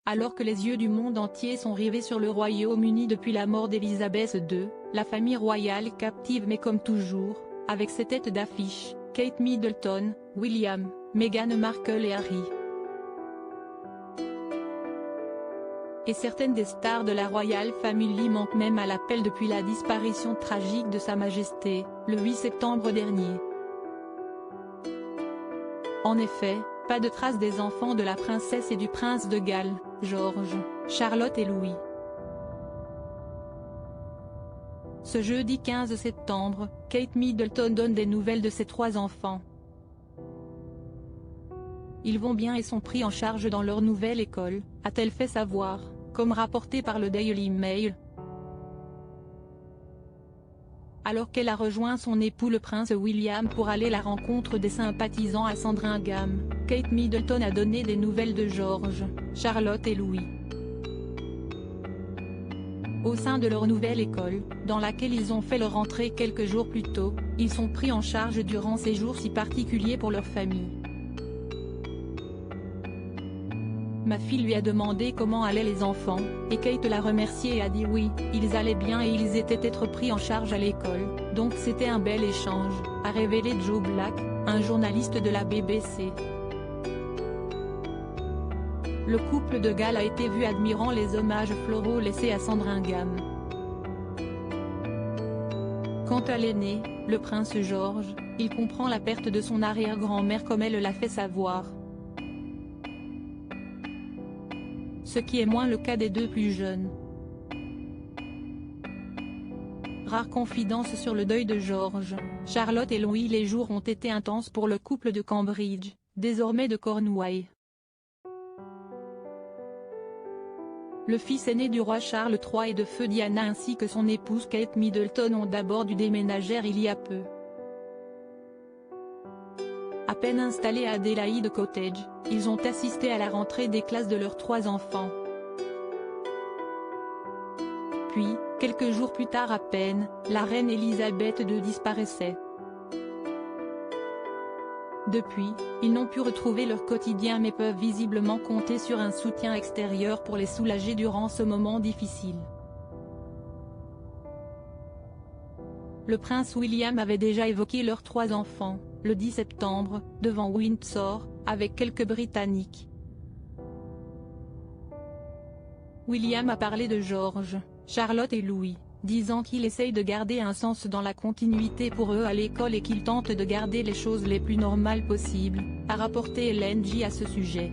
Alors que les yeux du monde entier sont rivés sur le Royaume-Uni depuis la mort d'Élisabeth II, la famille royale captive mais comme toujours, avec ses têtes d'affiche, Kate Middleton, William, Meghan Markle et Harry. Et certaines des stars de la Royal Family manquent même à l'appel depuis la disparition tragique de Sa Majesté, le 8 septembre dernier. En effet, pas de traces des enfants de la princesse et du prince de Galles, George, Charlotte et Louis. Ce jeudi 15 septembre, Kate Middleton donne des nouvelles de ses 3 enfants. Ils vont bien et sont pris en charge dans leur nouvelle école, a-t-elle fait savoir, comme rapporté par le Daily Mail. Alors qu'elle a rejoint son époux le prince William pour aller à la rencontre des sympathisants à Sandringham, Kate Middleton a donné des nouvelles de George, Charlotte et Louis. Au sein de leur nouvelle école, dans laquelle ils ont fait leur entrée quelques jours plus tôt, ils sont pris en charge durant ces jours si particuliers pour leur famille. Ma fille lui a demandé comment allaient les enfants, et Kate l'a remercié et a dit oui, ils allaient bien et ils étaient pris en charge à l'école, donc c'était un bel échange, a révélé Joe Black, un journaliste de la BBC. Le couple de Galles a été vu admirant les hommages floraux laissés à Sandringham. Quant à l'aîné, le prince George, il comprend la perte de son arrière-grand-mère comme elle l'a fait savoir. Ce qui est moins le cas des 2 plus jeunes. Rare confidence sur le deuil de George, Charlotte et Louis. Les jours ont été intenses pour le couple de Cambridge, désormais de Cornouailles. Le fils aîné du roi Charles III et de feu Diana ainsi que son épouse Kate Middleton ont d'abord dû déménager il y a peu. À peine installés à Adelaide Cottage, ils ont assisté à la rentrée des classes de leurs 3 enfants. Puis, quelques jours plus tard à peine, la reine Elisabeth II disparaissait. Depuis, ils n'ont pu retrouver leur quotidien mais peuvent visiblement compter sur un soutien extérieur pour les soulager durant ce moment difficile. Le prince William avait déjà évoqué leurs 3 enfants, le 10 septembre, devant Windsor, avec quelques Britanniques. William a parlé de George, Charlotte et Louis, disant qu'il essaye de garder un sens dans la continuité pour eux à l'école et qu'il tente de garder les choses les plus normales possibles, a rapporté LNJ à ce sujet.